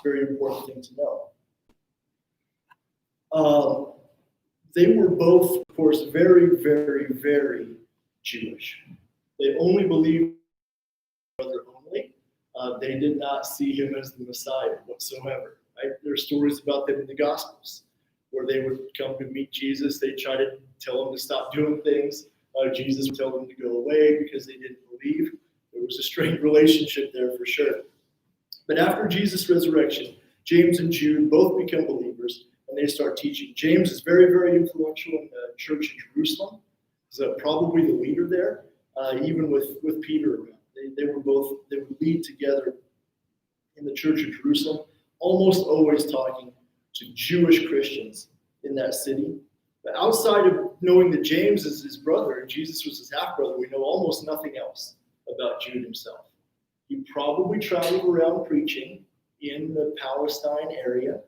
very important thing to know. They were both, of course, very, very, very Jewish. They only believed brother only. They did not see him as the Messiah whatsoever. Right? There are stories about them in the Gospels where they would come to meet Jesus. They try to tell him to stop doing things. Jesus would tell them to go away because they didn't believe. There was a strained relationship there for sure. But after Jesus' resurrection, James and Jude both become believers, and they start teaching. James is very, very influential in the church in Jerusalem. He's probably the leader there, even with Peter around. They would lead together in the church of Jerusalem, almost always talking to Jewish Christians in that city. But outside of knowing that James is his brother and Jesus was his half-brother, we know almost nothing else about Jude himself. He probably traveled around preaching in the Palestine area.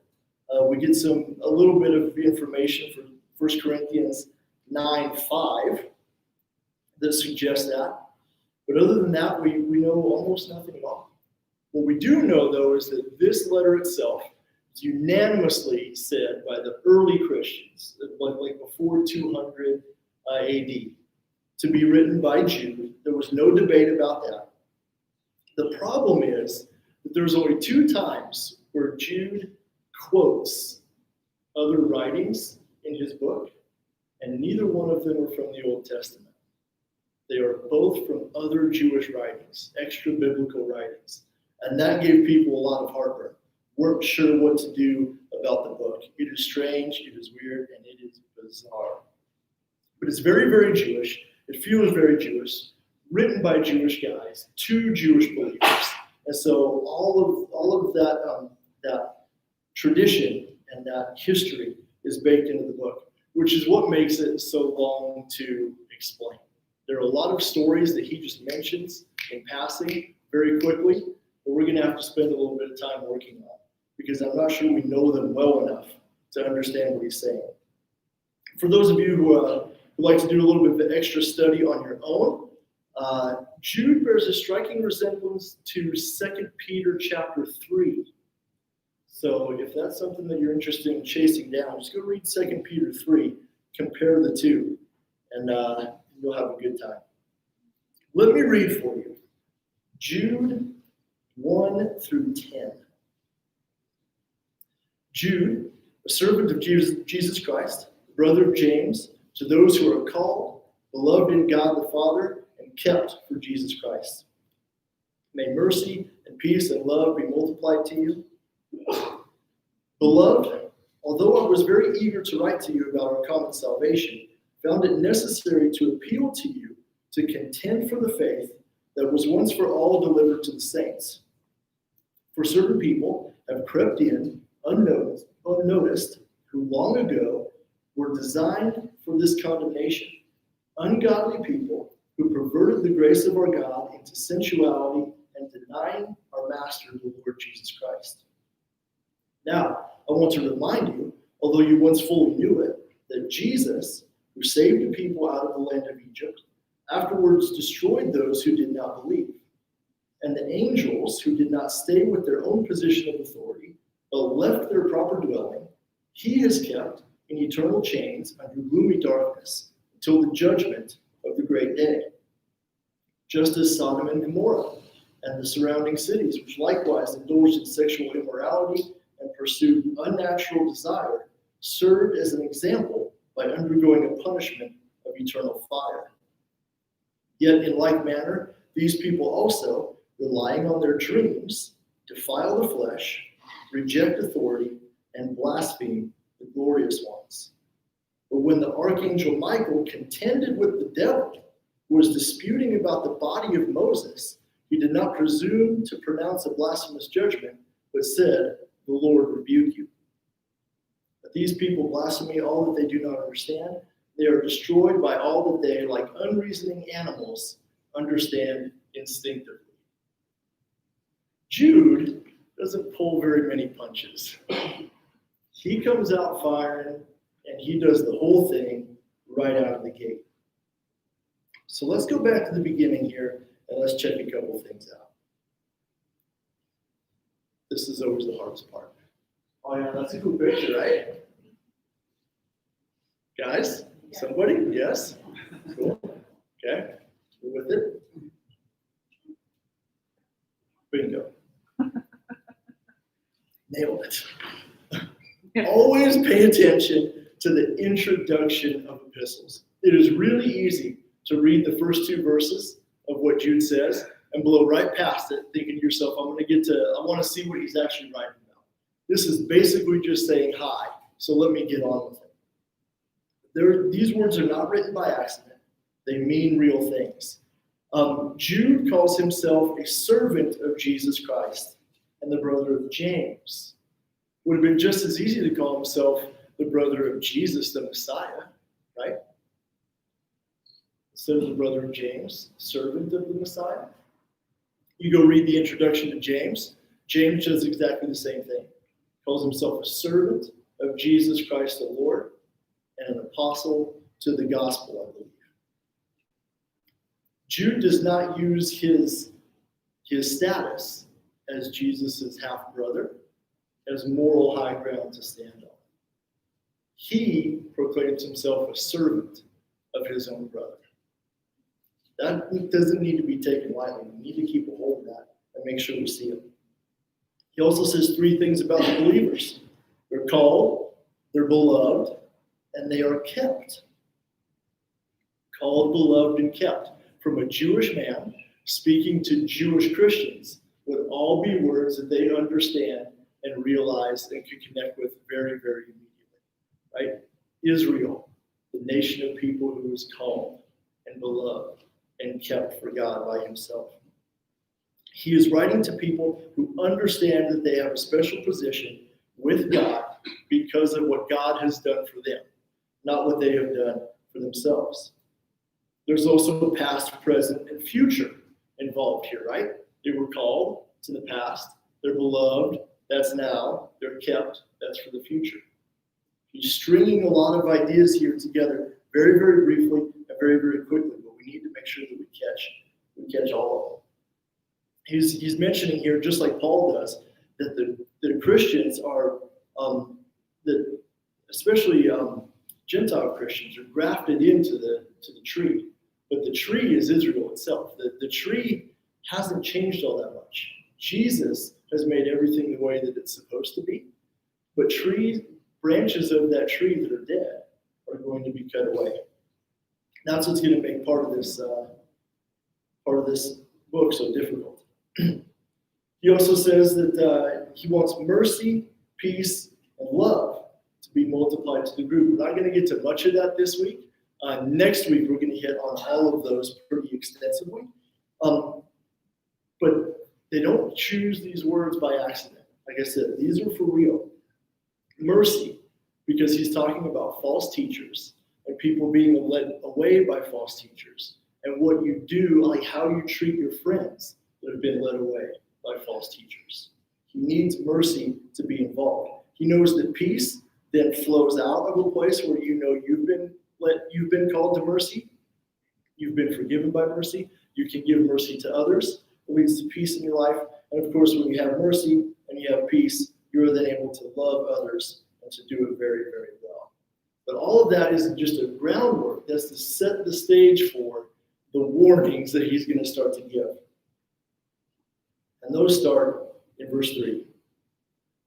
We get a little bit of information from 1 Corinthians 9:5 that suggests that. But other than that, we know almost nothing at all. What we do know, though, is that this letter itself is unanimously said by the early Christians, like before 200 AD, to be written by Jude. There was no debate about that. The problem is that there's only 2 times where Jude quotes other writings in his book, and neither one of them are from the Old Testament. They are both from other Jewish writings, extra biblical writings. And that gave people a lot of heartburn. Weren't sure what to do about the book. It is strange, it is weird, and it is bizarre. But it's very, very Jewish. It feels very Jewish, written by Jewish guys to Jewish believers. And so all of that tradition and that history is baked into the book, which is what makes it so long to explain. There are a lot of stories that he just mentions in passing very quickly, but we're going to have to spend a little bit of time working on it because I'm not sure we know them well enough to understand what he's saying. For those of you who like to do a little bit of extra study on your own, Jude bears a striking resemblance to 2 Peter chapter 3. So if that's something that you're interested in chasing down, just go read 2 Peter 3, compare the two, and you'll have a good time. Let me read for you Jude 1 through 10. Jude, a servant of Jesus Christ, brother of James, to those who are called, beloved in God the Father, and kept for Jesus Christ. May mercy and peace and love be multiplied to you. Beloved, although I was very eager to write to you about our common salvation, found it necessary to appeal to you to contend for the faith that was once for all delivered to the saints. For certain people have crept in unnoticed, who long ago were designed for this condemnation, ungodly people who perverted the grace of our God into sensuality and denying our Master, the Lord Jesus Christ. Now, I want to remind you, although you once fully knew it, that Jesus, who saved the people out of the land of Egypt, afterwards destroyed those who did not believe. And the angels who did not stay with their own position of authority, but left their proper dwelling, he has kept in eternal chains under gloomy darkness until the judgment of the great day. Just as Sodom and Gomorrah and the surrounding cities, which likewise indulged in sexual immorality and pursued unnatural desire, served as an example by undergoing a punishment of eternal fire. Yet in like manner, these people also, relying on their dreams, defile the flesh, reject authority, and blaspheme the glorious ones. But when the archangel Michael contended with the devil, who was disputing about the body of Moses, he did not presume to pronounce a blasphemous judgment, but said, "The Lord rebuke you." But these people blaspheme all that they do not understand. They are destroyed by all that they, like unreasoning animals, understand instinctively. Jude doesn't pull very many punches. He comes out firing, and he does the whole thing right out of the gate. So let's go back to the beginning here, and let's check a couple things out. This is always the hardest part. Oh yeah, that's a cool picture, right? Guys, somebody? Yes? Cool. Okay, we're with it. Bingo. Nailed it. Always pay attention to the introduction of epistles. It is really easy to read the first two verses of what Jude says and blow right past it, thinking to yourself, I want to see what he's actually writing about. This is basically just saying hi, so let me get on with it. These words are not written by accident. They mean real things. Jude calls himself a servant of Jesus Christ and the brother of James. Would have been just as easy to call himself the brother of Jesus, the Messiah, right? Instead of the brother of James, servant of the Messiah. You go read the introduction to James. James does exactly the same thing. Calls himself a servant of Jesus Christ the Lord and an apostle to the gospel, I believe. Jude does not use his status as Jesus' half-brother as moral high ground to stand on. He proclaims himself a servant of his own brother. That doesn't need to be taken lightly. We need to keep a hold of that and make sure we see it. He also says three things about the believers. They're called, they're beloved, and they are kept. Called, beloved, and kept. From a Jewish man speaking to Jewish Christians would all be words that they understand and realize and could connect with very, very immediately. Right? Israel, the nation of people who is called and beloved and kept for God by himself. He is writing to people who understand that they have a special position with God because of what God has done for them, not what they have done for themselves. There's also past, present, and future involved here, right? They were called to the past. They're beloved. That's now. They're kept. That's for the future. He's stringing a lot of ideas here together very, very briefly and very, very quickly, but we need to make sure that we catch all of them. He's mentioning here, just like Paul does, that the Christians are, that especially Gentile Christians are grafted into the tree. But the tree is Israel itself. The tree hasn't changed all that much. Jesus has made everything the way that it's supposed to be. But branches of that tree that are dead are going to be cut away. That's what's going to make part of this book so difficult. He also says that he wants mercy, peace, and love to be multiplied to the group. We're not going to get to much of that this week. Next week, we're going to hit on all of those pretty extensively. But they don't choose these words by accident. Like I said, these are for real. Mercy, because he's talking about false teachers and people being led away by false teachers. And what you do, like how you treat your friends that have been led away by false teachers. He needs mercy to be involved. He knows that peace then flows out of a place where you know you've been called to mercy. You've been forgiven by mercy. You can give mercy to others. It leads to peace in your life. And of course, when you have mercy and you have peace, you're then able to love others and to do it very, very well. But all of that is just a groundwork. That's to set the stage for the warnings that he's going to start to give. And those start in verse 3.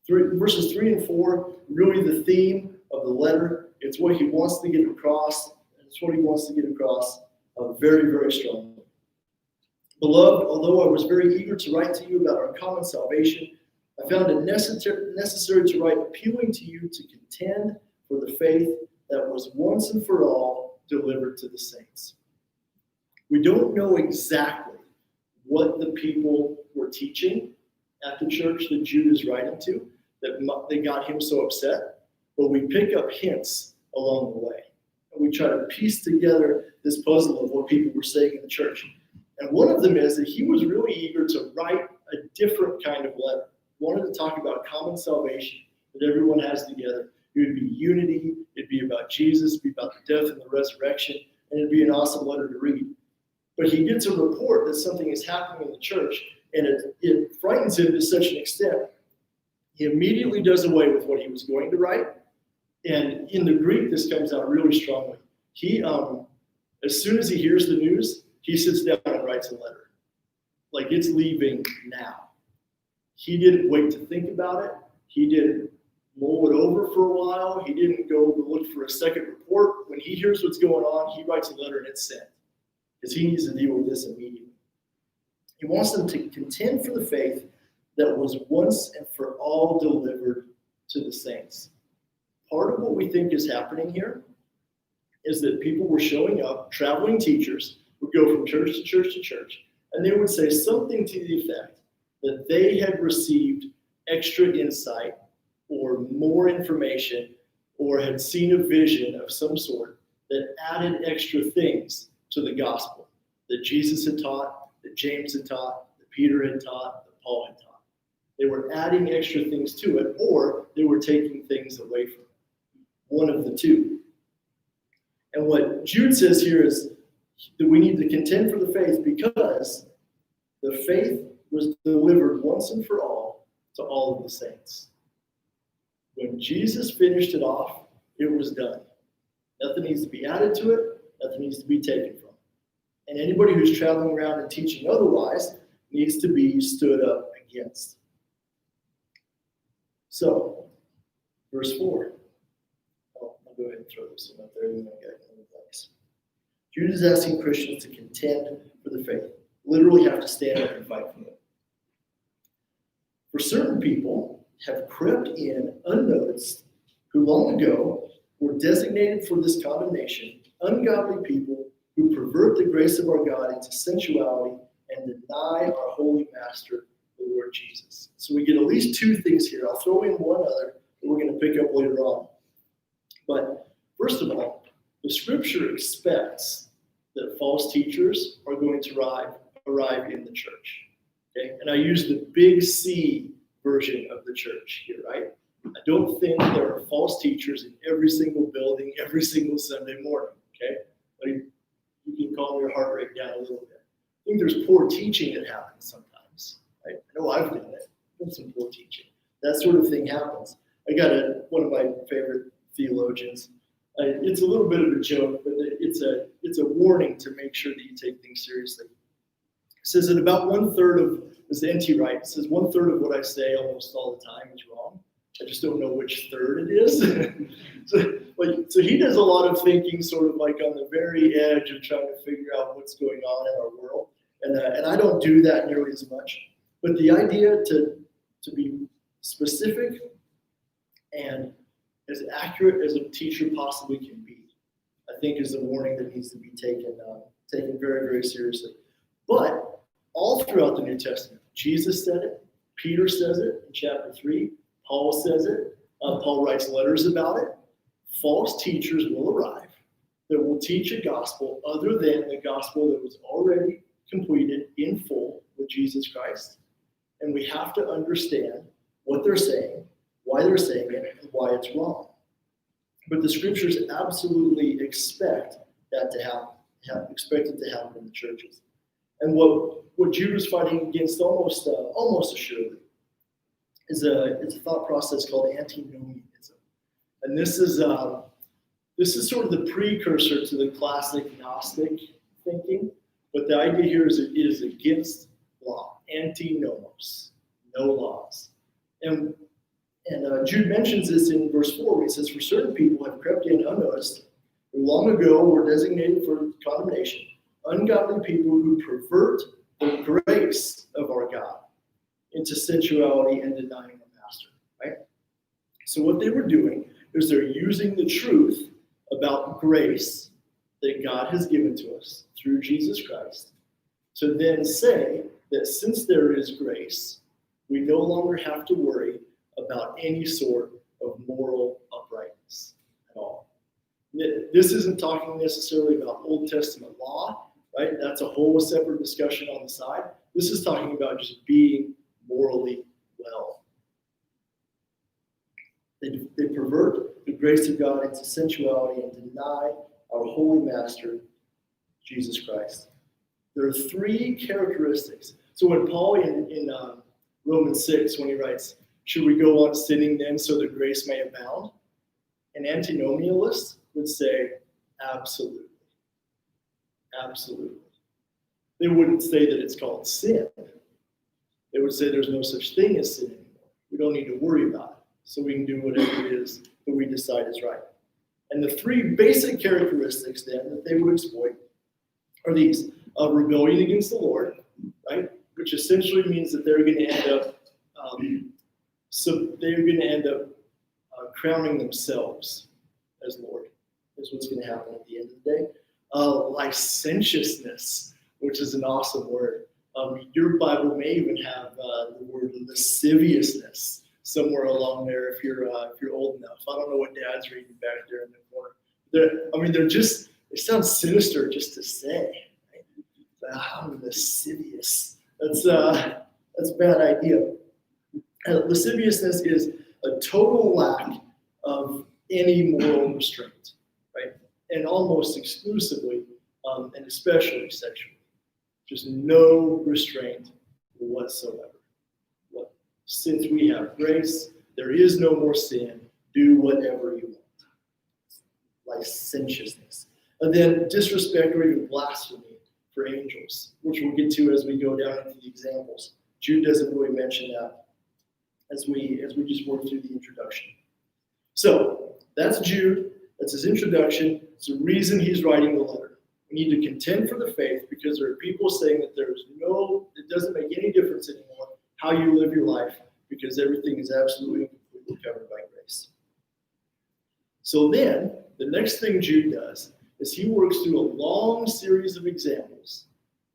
Verses 3 and 4, really the theme of the letter. It's what he wants to get across. It's what he wants to get across very, very strongly. Beloved, although I was very eager to write to you about our common salvation, I found it necessary to write appealing to you to contend for the faith that was once and for all delivered to the saints. We don't know exactly what the people were teaching at the church that Jude is writing to, that they got him so upset, but we pick up hints along the way. And we try to piece together this puzzle of what people were saying in the church. And one of them is that he was really eager to write a different kind of letter. He wanted to talk about common salvation that everyone has together. It would be unity, it'd be about Jesus, it'd be about the death and the resurrection, and it'd be an awesome letter to read. But he gets a report that something is happening in the church, and it frightens him to such an extent He immediately does away with what he was going to write. And in the Greek, this comes out really strongly. He, as soon as he hears the news, he sits down and writes a letter. Like, it's leaving now. He didn't wait to think about it. He didn't mull it over for a while. He didn't go look for a second report. When he hears what's going on, he writes a letter and it's sent, because he needs to deal with this immediately. He wants them to contend for the faith that was once and for all delivered to the saints. Part of what we think is happening here is that people were showing up, traveling teachers would go from church to church to church, and they would say something to the effect that they had received extra insight or more information or had seen a vision of some sort that added extra things to the gospel that Jesus had taught, that James had taught, that Peter had taught, that Paul had taught. They were adding extra things to it, or they were taking things away from it. One of the two. And what Jude says here is that we need to contend for the faith because the faith was delivered once and for all to all of the saints. When Jesus finished it off, it was done. Nothing needs to be added to it. Nothing needs to be taken from it. And anybody who's traveling around and teaching otherwise needs to be stood up against. So, verse 4. I'll go ahead and throw this one up there. And then I got another place. Jude is asking Christians to contend for the faith. Literally have to stand up and fight for it. For certain people have crept in unnoticed, who long ago were designated for this condemnation, ungodly people who pervert the grace of our God into sensuality and deny our holy master, the Lord Jesus. So we get at least two things here. I'll throw in one other that we're going to pick up later on. But first of all, the scripture expects that false teachers are going to arrive in the church. Okay? And I use the big C version of the church here, right? I don't think there are false teachers in every single building, every single Sunday morning, okay? Like, you can calm your heart rate down a little bit. I think there's poor teaching that happens sometimes, right? I know I've done it. I've done some poor teaching. That sort of thing happens. I got one of my favorite theologians. It's a little bit of a joke, but it's a warning to make sure that you take things seriously. It says that about 1/3 of, as N.T. Wright, it says 1/3 of what I say almost all the time is wrong. I just don't know which third it is. so he does a lot of thinking sort of like on the very edge of trying to figure out what's going on in our world. And I don't do that nearly as much. But the idea to be specific and as accurate as a teacher possibly can be, I think is a warning that needs to be taken very, very seriously. But all throughout the New Testament, Jesus said it, Peter says it in chapter 3, Paul says it, Paul writes letters about it. False teachers will arrive that will teach a gospel other than the gospel that was already completed in full with Jesus Christ. And we have to understand what they're saying, why they're saying it, and why it's wrong. But the scriptures absolutely expect that to happen, expect it to happen in the churches. And what Jude is fighting against almost assuredly is a thought process called antinomianism. And this is sort of the precursor to the classic Gnostic thinking, but the idea here is it is against law, antinomos, no laws. And Jude mentions this in verse 4, where he says, for certain people have crept in unnoticed, who long ago were designated for condemnation, ungodly people who pervert the grace of our God into sensuality and denying the master, right? So what they were doing is they're using the truth about grace that God has given to us through Jesus Christ to then say that since there is grace, we no longer have to worry about any sort of moral uprightness at all. This isn't talking necessarily about Old Testament law, right? That's a whole separate discussion on the side. This is talking about just being morally well. They pervert the grace of God into sensuality and deny our holy master, Jesus Christ. There are three characteristics. So when Paul in Romans 6, when he writes, should we go on sinning then so that grace may abound? An antinomialist would say, absolutely. Absolutely. They wouldn't say that it's called sin. They would say there's no such thing as sin anymore. We don't need to worry about it. So we can do whatever it is that we decide is right. And the three basic characteristics then that they would exploit are these: rebellion against the Lord, right? Which essentially means that they're going to end up crowning themselves as Lord. Is what's going to happen at the end of the day. Licentiousness, which is an awesome word. Your Bible may even have the word lasciviousness somewhere along there if you're old enough. I don't know what Dad's reading back there in the corner. They sound sinister just to say. Right? I'm lascivious. That's a bad idea. Lasciviousness is a total lack of any moral restraint, right? And almost exclusively, and especially sexually, just no restraint whatsoever. Since we have grace, there is no more sin. Do whatever you want. Licentiousness. And then disrespect or even blasphemy for angels, which we'll get to as we go down into the examples. Jude doesn't really mention that as we just work through the introduction. So that's Jude. That's his introduction. It's the reason he's writing the letter. We need to contend for the faith because there are people saying that it doesn't make any difference anymore how you live your life because everything is absolutely and completely covered by grace. So then, the next thing Jude does is he works through a long series of examples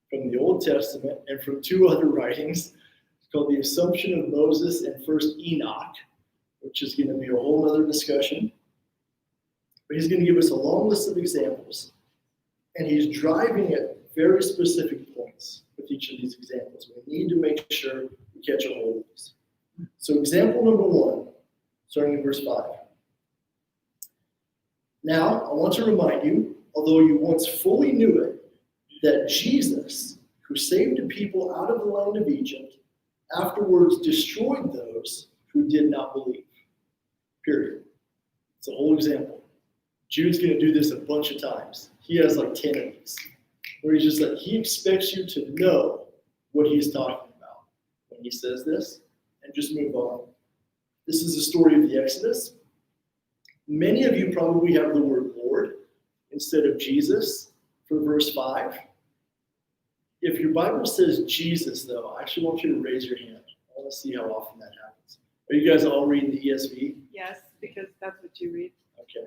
from the Old Testament and from two other writings. It's called the Assumption of Moses and First Enoch, which is going to be a whole other discussion. But he's going to give us a long list of examples, and he's driving at very specific points with each of these examples. We need to make sure we catch a hold of these. So example number 1, starting in verse 5. Now, I want to remind you, although you once fully knew it, that Jesus, who saved a people out of the land of Egypt, afterwards destroyed those who did not believe. Period. It's a whole example. Jude's going to do this a bunch of times. He has like 10 of these, where he's just like, he expects you to know what he's talking about when he says this, and just move on. This is the story of the Exodus. Many of you probably have the word Lord instead of Jesus for verse 5. If your Bible says Jesus, though, I actually want you to raise your hand. I want to see how often that happens. Are you guys all reading the ESV? Yes, because that's what you read. Okay.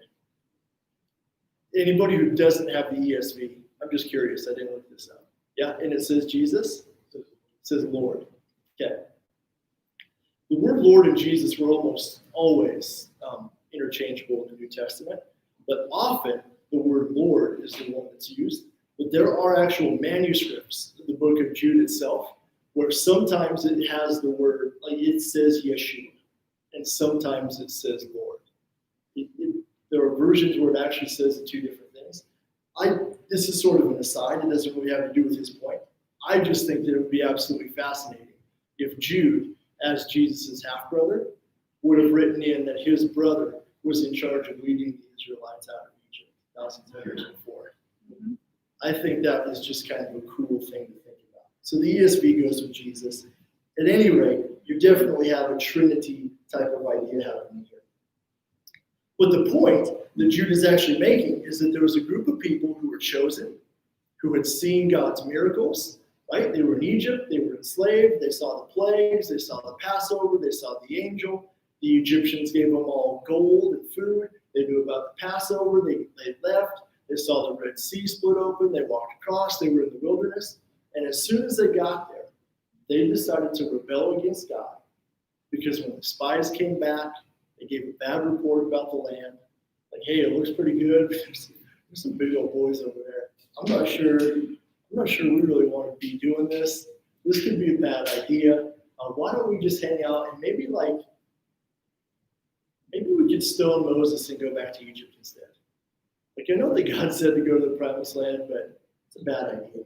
Anybody who doesn't have the ESV, I'm just curious. I didn't look this up. Yeah, and it says Jesus? It says Lord. Okay. The word Lord and Jesus were almost always interchangeable in the New Testament, but often the word Lord is the one that's used. But there are actual manuscripts in the book of Jude itself where sometimes it has the word, like it says Yeshua, and sometimes it says Lord. There are versions where it actually says the two different things. This is sort of an aside. It doesn't really have to do with his point. I just think that it would be absolutely fascinating if Jude, as Jesus' half-brother, would have written in that his brother was in charge of leading the Israelites out of Egypt thousands of years before. Mm-hmm. I think that is just kind of a cool thing to think about. So the ESV goes with Jesus. At any rate, you definitely have a Trinity type of idea happening here. But the point that Jude is actually making is that there was a group of people who were chosen, who had seen God's miracles, right? They were in Egypt, they were enslaved, they saw the plagues, they saw the Passover, they saw the angel. The Egyptians gave them all gold and food. They knew about the Passover, they left, they saw the Red Sea split open, they walked across, they were in the wilderness. And as soon as they got there, they decided to rebel against God. Because when the spies came back, they gave a bad report about the land. Like, hey, it looks pretty good. There's some big old boys over there. I'm not sure we really want to be doing this. This could be a bad idea. Why don't we just hang out and maybe we could stone Moses and go back to Egypt instead. Like, I know that God said to go to the promised land, but it's a bad idea.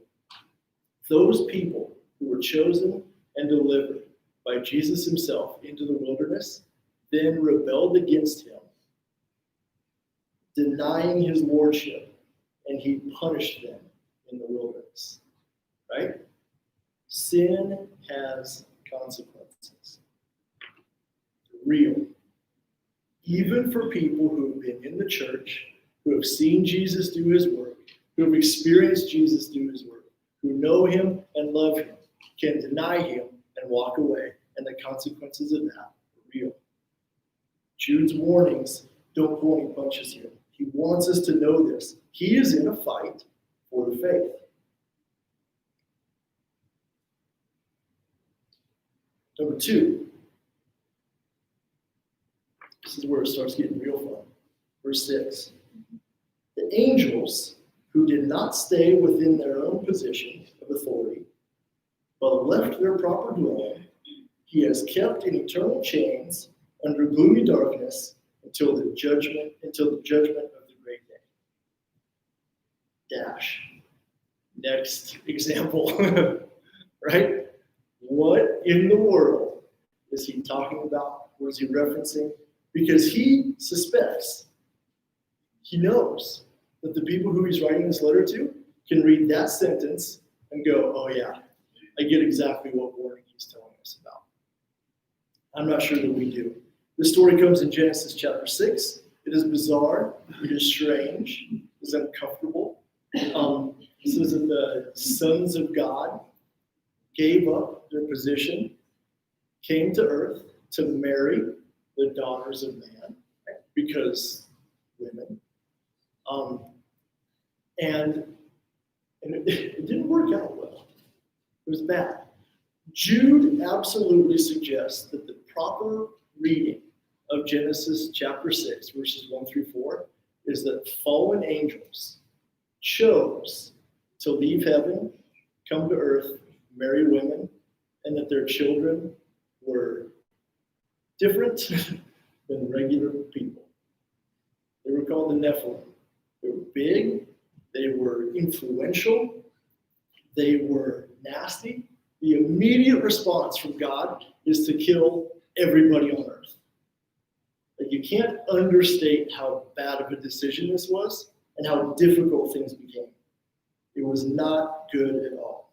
Those people who were chosen and delivered by Jesus himself into the wilderness, then rebelled against him, denying his lordship, and he punished them in the wilderness. Right? Sin has consequences. Real. Even for people who have been in the church, who have seen Jesus do his work, who have experienced Jesus do his work, who know him and love him, can deny him and walk away, and the consequences of that are real. Jude's warnings don't pull any punches here. He wants us to know this. He is in a fight for the faith. Number 2. This is where it starts getting real fun. Verse 6. The angels who did not stay within their own position of authority, but left their proper dwelling, he has kept in eternal chains under gloomy darkness until the judgment of the great day. Dash. Next example. Right? What in the world is he talking about? What is he referencing? Because he suspects, he knows that the people who he's writing this letter to can read that sentence and go, oh yeah, I get exactly what warning he's telling us about. I'm not sure that we do. This story comes in Genesis chapter 6. It is bizarre. It is strange. It is uncomfortable. It says that the sons of God gave up their position, came to earth to marry the daughters of man, right? Because women. And it didn't work out well. It was bad. Jude absolutely suggests that the proper reading of Genesis chapter 6, verses 1 through 4, is that fallen angels chose to leave heaven, come to earth, marry women, and that their children were different than regular people. They were called the Nephilim. They were big, they were influential, they were nasty. The immediate response from God is to kill everybody on earth. Like, you can't understate how bad of a decision this was and how difficult things became. It was not good at all.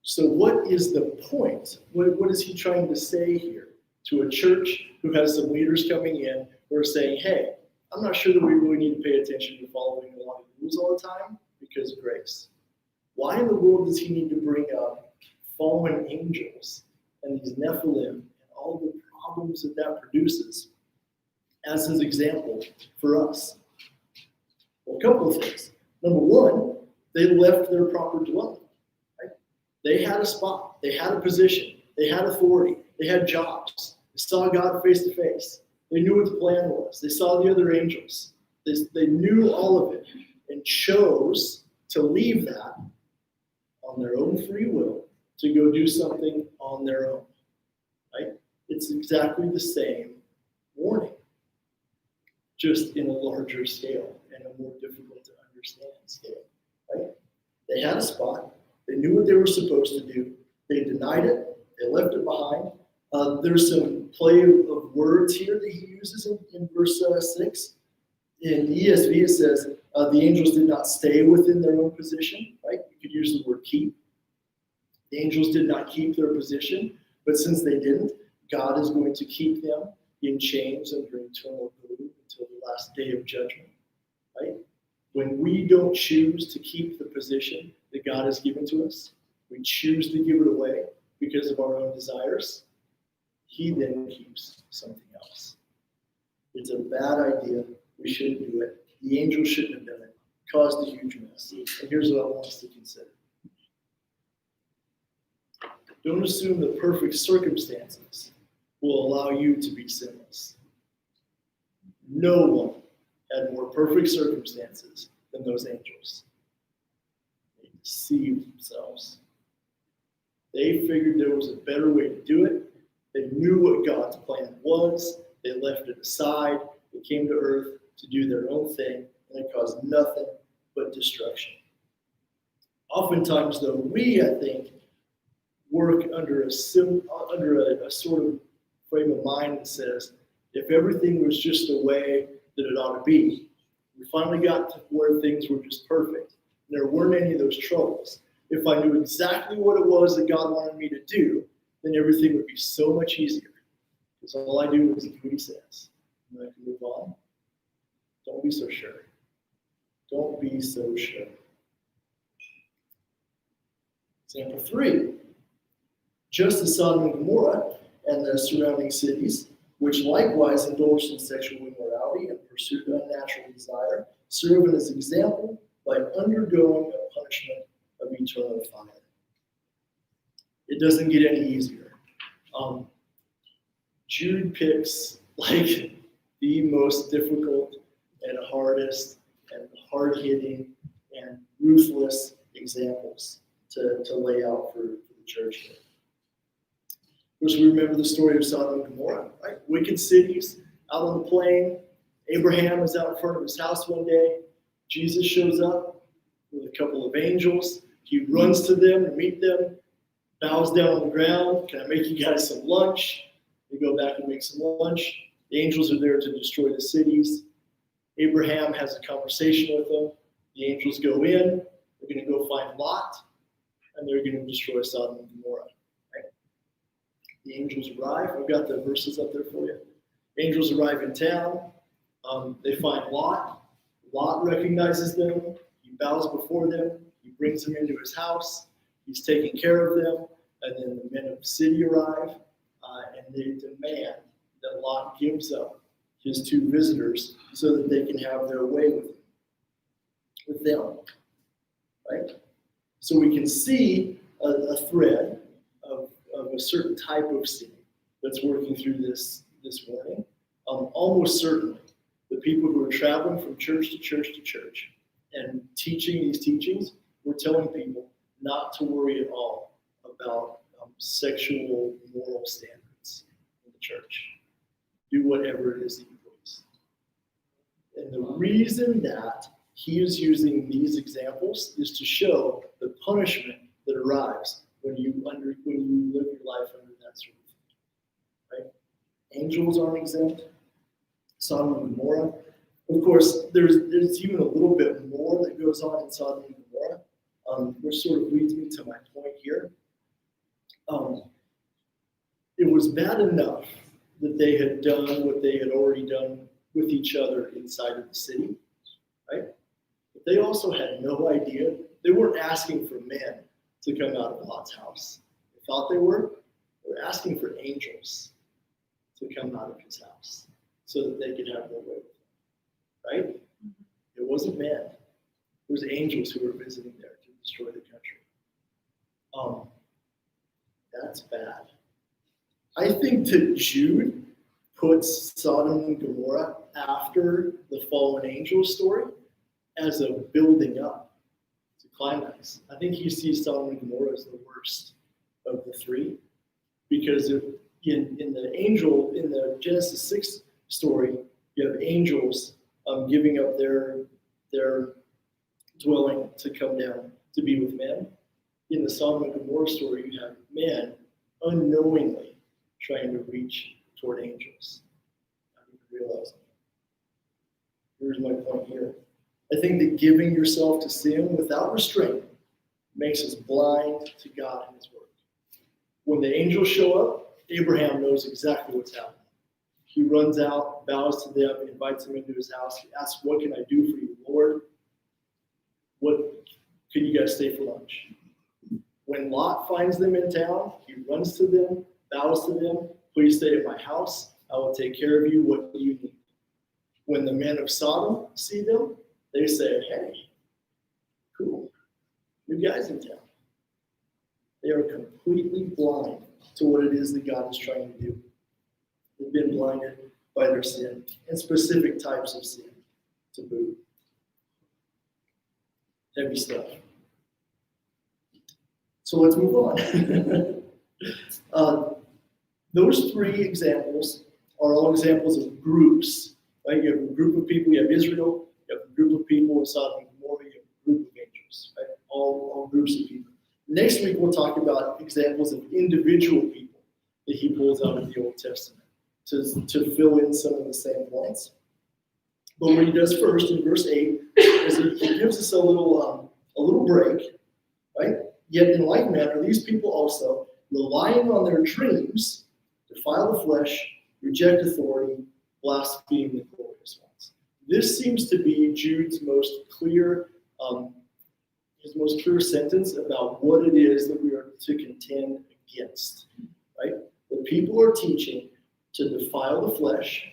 So what is the point? What is he trying to say here to a church who has some leaders coming in who are saying, hey, I'm not sure that we really need to pay attention to following a lot of rules all the time because of grace. Why in the world does he need to bring up fallen angels and these Nephilim and all the problems that that produces as his example for us? Well, a couple of things. Number one, they left their proper dwelling. Right? They had a spot. They had a position. They had authority. They had jobs. They saw God face to face. They knew what the plan was. They saw the other angels. They knew all of it and chose to leave that on their own free will to go do something on their own. Right? It's exactly the same warning, just in a larger scale and a more difficult to understand scale. Right? They had a spot. They knew what they were supposed to do. They denied it. They left it behind. There's some play of words here that he uses in verse 6. In ESV, it says, the angels did not stay within their own position, right? You could use the word keep. The angels did not keep their position, but since they didn't, God is going to keep them in chains under eternal glue until the last day of judgment, right? When we don't choose to keep the position that God has given to us, we choose to give it away because of our own desires, he then keeps something else. It's a bad idea. We shouldn't do it. The angels shouldn't have done it. It caused a huge mess. And here's what I want us to consider. Don't assume that perfect circumstances will allow you to be sinless. No one had more perfect circumstances than those angels. They deceived themselves. They figured there was a better way to do it. They knew what God's plan was. They left it aside. They came to earth to do their own thing, and it caused nothing but destruction. Oftentimes, though, we, I think, work under a sort of frame of mind that says, if everything was just the way that it ought to be, we finally got to where things were just perfect. And there weren't any of those troubles. If I knew exactly what it was that God wanted me to do, then everything would be so much easier. Because all I do is do what he says. And I can move on. Don't be so sure. Don't be so sure. Example 3. Just as Sodom and Gomorrah and the surrounding cities, which likewise indulged in sexual immorality and pursued unnatural desire, serve as an example by undergoing a punishment of eternal fire. It doesn't get any easier. Jude picks like the most difficult and hardest and hard-hitting and ruthless examples to lay out for the church here. Of course, we remember the story of Sodom and Gomorrah, right? Wicked cities out on the plain. Abraham is out in front of his house one day. Jesus shows up with a couple of angels. He runs to them to meet them, bows down on the ground. Can I make you guys some lunch? They go back and make some lunch. The angels are there to destroy the cities. Abraham has a conversation with them. The angels go in. They're going to go find Lot, and they're going to destroy Sodom and Gomorrah. Right? The angels arrive. I've got the verses up there for you. Angels arrive in town. They find Lot. Lot recognizes them. He bows before them. He brings them into his house. He's taking care of them. And then the men of the city arrive, and they demand that Lot gives up his 2 visitors so that they can have their way with them. Right? So we can see a thread of a certain type of sin that's working through this morning. Almost certainly, the people who are traveling from church to church to church and teaching these teachings were telling people not to worry at all about sexual moral standards in the church. Do whatever it is that you please. And the reason that he is using these examples is to show the punishment that arrives when you live your life under that sort of thing. Right? Angels aren't exempt. Sodom and Gomorrah. Of course, there's even a little bit more that goes on in Sodom and Gomorrah, which sort of leads me to my point here. It was bad enough that they had done what they had already done with each other inside of the city, right? But they also had no idea. They weren't asking for men to come out of Lot's house. They thought they were. They were asking for angels to come out of his house so that they could have their way with him, right? It wasn't men. It was angels who were visiting there to destroy the country. That's bad. I think that Jude puts Sodom and Gomorrah after the fallen angel story as a building up to climax. I think he sees Sodom and Gomorrah as the worst of the 3 because in the Genesis 6 story, you have angels giving up their dwelling to come down to be with men. In the Sodom and Gomorrah story, you have men unknowingly trying to reach toward angels. I didn't realize it. Here's my point here. I think that giving yourself to sin without restraint makes us blind to God and his word. When the angels show up, Abraham knows exactly what's happening. He runs out, bows to them, invites them into his house. He asks, "What can I do for you, Lord? What can you guys stay for lunch?" When Lot finds them in town, he runs to them, bows to them. "Please stay at my house. I will take care of you. What do you need?" When the men of Sodom see them, they say, "Hey, cool, new guys in town." They are completely blind to what it is that God is trying to do. They've been blinded by their sin and specific types of sin to boot. Heavy stuff. So let's move on. Those 3 examples are all examples of groups, right? You have a group of people, you have Israel, you have a group of people in Sodom and Gomorrah, you have a group of angels, right? All groups of people. Next week, we'll talk about examples of individual people that he pulls out of the Old Testament to fill in some of the same points. But what he does first in verse 8 is he gives us a little break, right? Yet in like manner, these people also, relying on their dreams, defile the flesh, reject authority, blaspheme the glorious ones. This seems to be Jude's most clear sentence about what it is that we are to contend against, right? The people are teaching to defile the flesh,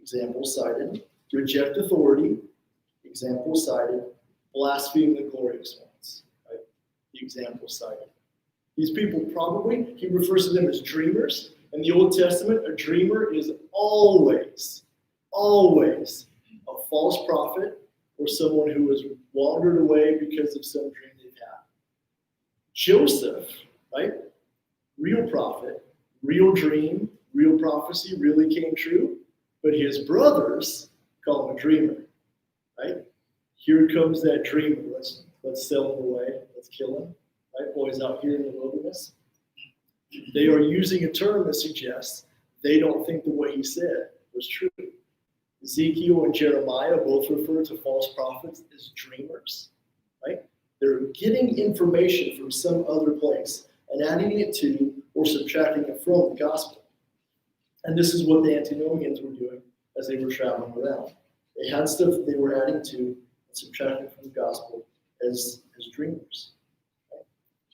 example cited, reject authority, example cited, blaspheme the glorious ones, right? The example cited. These people probably, he refers to them as dreamers. In the Old Testament, a dreamer is always a false prophet or someone who has wandered away because of some dream they've had. Joseph, right? Real prophet, real dream, real prophecy, really came true. But his brothers call him a dreamer, right? Here comes that dreamer. Let's sell him away. Let's kill him, right? Boys out here in the wilderness. They are using a term that suggests they don't think that what he said was true. Ezekiel and Jeremiah both refer to false prophets as dreamers, right? They're getting information from some other place and adding it to or subtracting it from the gospel. And this is what the antinomians were doing as they were traveling around. They had stuff that they were adding to and subtracting from the gospel as dreamers. Right?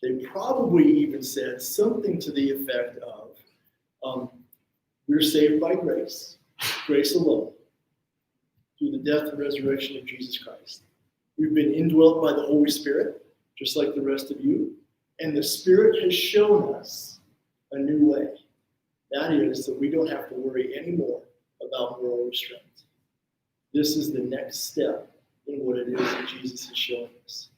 They probably even said something to the effect of, we're saved by grace alone, through the death and resurrection of Jesus Christ. We've been indwelt by the Holy Spirit, just like the rest of you, and the Spirit has shown us a new way. That is that we don't have to worry anymore about moral restraint. This is the next step in what it is that Jesus is showing us.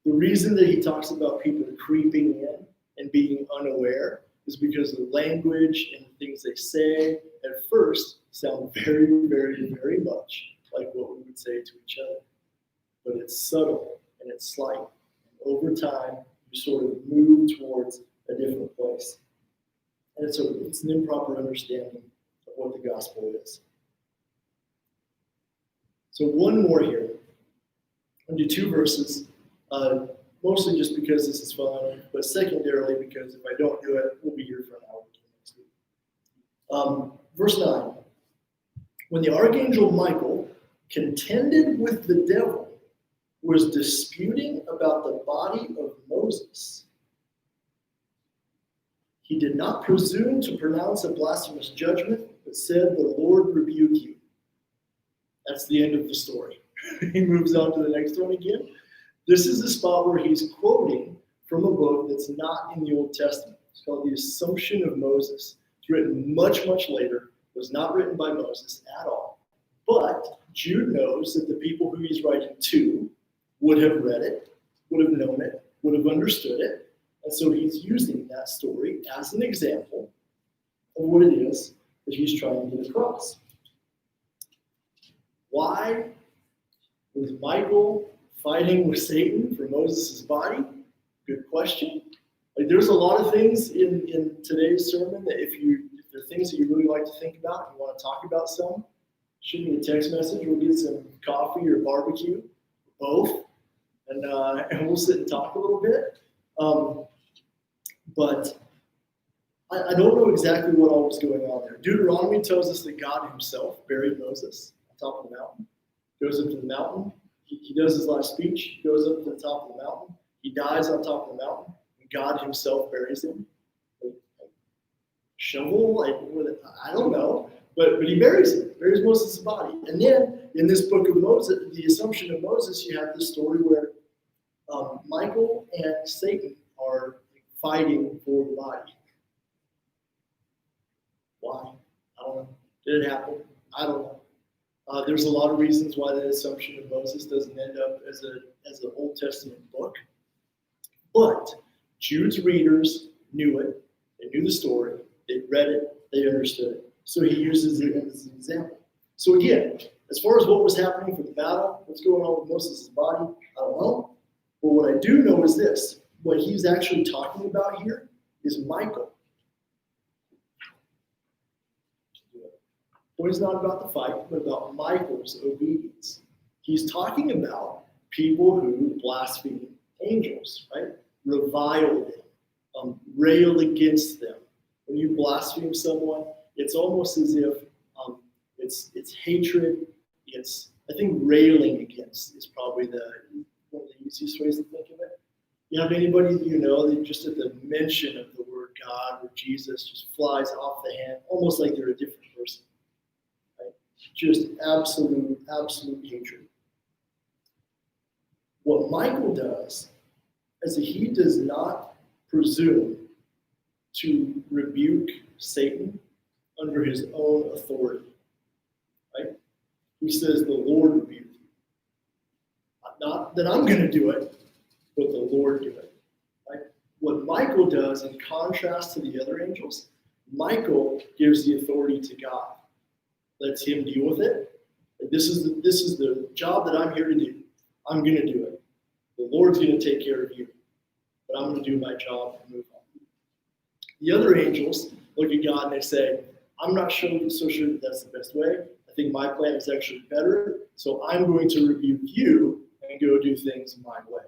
The reason that he talks about people creeping in and being unaware is because the language and the things they say at first sound very, very, very much like what we would say to each other. But it's subtle and it's slight. And over time, you sort of move towards a different place. And it's an improper understanding of what the gospel is. So one more here. I'll do two verses, mostly just because this is fun, but secondarily because if I don't do it, we'll be here for an hour next week. Verse 9. When the archangel Michael contended with the devil, was disputing about the body of Moses, he did not presume to pronounce a blasphemous judgment, but said, "The Lord rebuke you." That's the end of the story. He moves on to the next one again. This is the spot where he's quoting from a book that's not in the Old Testament. It's called The Assumption of Moses. It's written much, much later. It was not written by Moses at all. But Jude knows that the people who he's writing to would have read it, would have known it, would have understood it. And so he's using that story as an example of what it is that he's trying to get across. Why was Michael fighting with Satan for Moses' body? Good question. Like, there's a lot of things in today's sermon that if there are things that you really like to think about, you want to talk about some, shoot me a text message. We'll get some coffee or barbecue, both, and we'll sit and talk a little bit. But I don't know exactly what all was going on there. Deuteronomy tells us that God himself buried Moses on top of the mountain. Goes up to the mountain. He does his last speech. Goes up to the top of the mountain. He dies on top of the mountain. And God himself buries him. Shovel? I don't know. But he buries him. Buries Moses' body. And then in this book of Moses, the Assumption of Moses, you have this story where Michael and Satan are fighting for the body. Why? I don't know. Did it happen? I don't know. There's a lot of reasons why the Assumption of Moses doesn't end up as an Old Testament book. But Jude's readers knew it. They knew the story. They read it. They understood it. So he uses it as an example. So again, as far as what was happening for the battle, what's going on with Moses' body, I don't know. But what I do know is this. what he's actually talking about here is Michael. But it's not about the fight, but about Michael's obedience. He's talking about people who blaspheme angels, right? Revile them, rail against them. When you blaspheme someone, it's almost as if it's hatred. I think railing against is probably one of the easiest ways to think of it. You have anybody that you know that just at the mention of the word God or Jesus just flies off the hand, almost like they're a different person. Right? Just absolute hatred. What Michael does is that he does not presume to rebuke Satan under his own authority. Right? He says, the Lord rebuke you. Not that I'm going to do it, but the Lord do it. Right? What Michael does, in contrast to the other angels, Michael gives the authority to God. Lets him deal with it. This is the job that I'm here to do. I'm going to do it. The Lord's going to take care of you. But I'm going to do my job and move on. The other angels look at God and they say, I'm not so sure that that's the best way. I think my plan is actually better. So I'm going to rebuke you and go do things my way.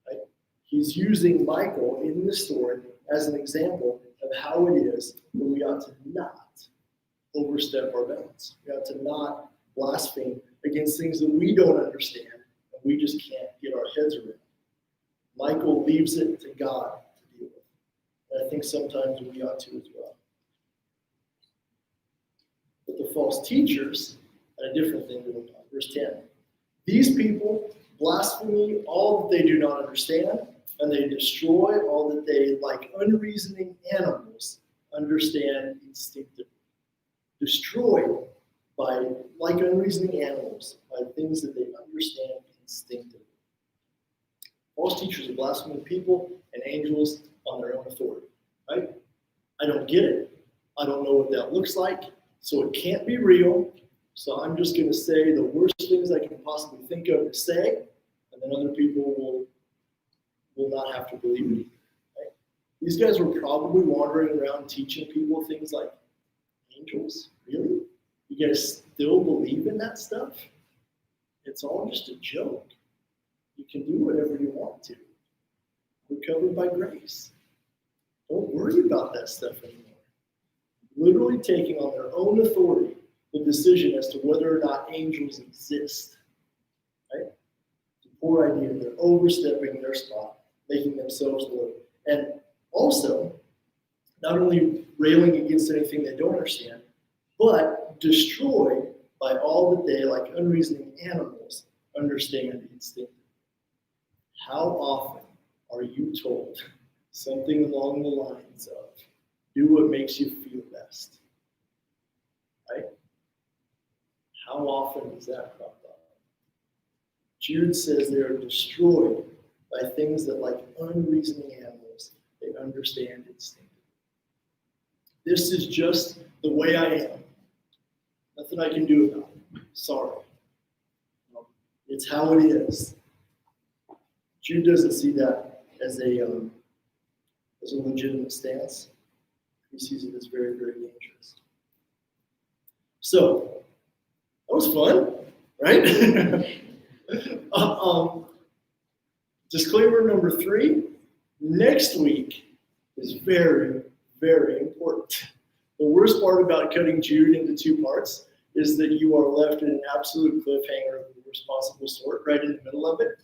Right? He's using Michael in this story as an example of how it is that we ought to not overstep our bounds. We ought to not blaspheme against things that we don't understand and we just can't get our heads around. Michael leaves it to God to deal with. And I think sometimes we ought to as well. But the false teachers had a different thing going on. Verse 10. These people blaspheme all that they do not understand, and they destroy all that they, like unreasoning animals, understand instinctively. Destroyed by, like unreasoning animals, by things that they understand instinctively. False teachers are blaspheming people and angels on their own authority, right? I don't get it. I don't know what that looks like, so it can't be real. So I'm just going to say the worst things I can possibly think of to say, and then other people will not have to believe me. Right? These guys were probably wandering around teaching people things like, angels? Really? You guys still believe in that stuff? It's all just a joke. You can do whatever you want to. We're covered by grace. Don't worry about that stuff anymore. Literally taking on their own authority the decision as to whether or not angels exist. Right? It's a poor idea. They're overstepping their spot, making themselves Lord. And also, not only railing against anything they don't understand, but destroyed by all that they, like unreasoning animals, understand instinctively. How often are you told something along the lines of, do what makes you feel best? Right? How often does that crop up? Jude says they are destroyed by things that, like unreasoning animals, they understand instinctively. This is just the way I am. Nothing I can do about it. Sorry. It's how it is. Jude doesn't see that as a legitimate stance. He sees it as very, very dangerous. So, that was fun, right? Disclaimer number 3, next week is very, very important. The worst part about cutting Jude into 2 parts is that you are left in an absolute cliffhanger of the worst possible sort right in the middle of it.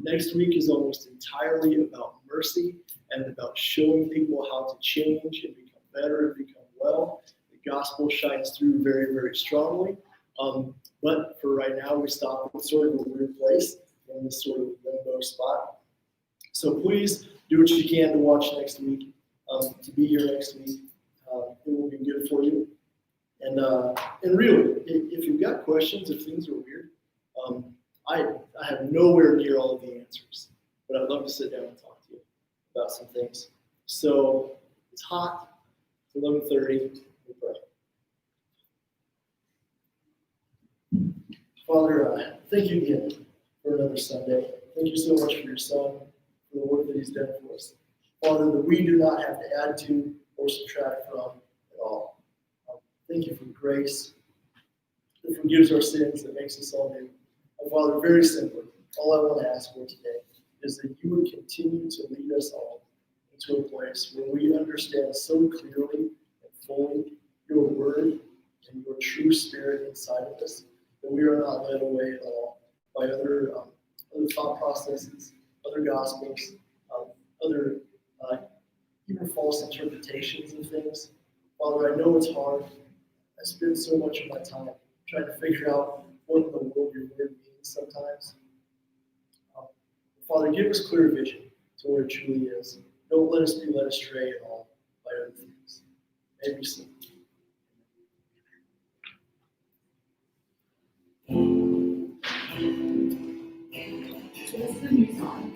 Next week is almost entirely about mercy and about showing people how to change and become better and become well. The gospel shines through very, very strongly. But for right now, we stop in sort of a weird place in this sort of limbo spot. So please do what you can to watch next week, to be here next week. It will be good for you. And really, if you've got questions, if things are weird, I have nowhere near all of the answers, but I'd love to sit down and talk to you about some things. So it's hot. It's 11:30. We pray. Father, thank you again for another Sunday. Thank you so much for your son, for the work that that he's done for us. Father, that we do not have to add to or subtract from at all. Thank you for grace that forgives our sins, that makes us all new. And Father, very simply, all I want to ask for today is that you would continue to lead us all into a place where we understand so clearly and fully your word and your true spirit inside of us, that we are not led away at all by other thought processes, other gospels, other even false interpretations of things. Father, I know it's hard. I spend so much of my time trying to figure out what in the world your word means sometimes. Father, give us clear vision to what it truly is. Don't let us be led astray at all by other things. Maybe some. So this is a new song.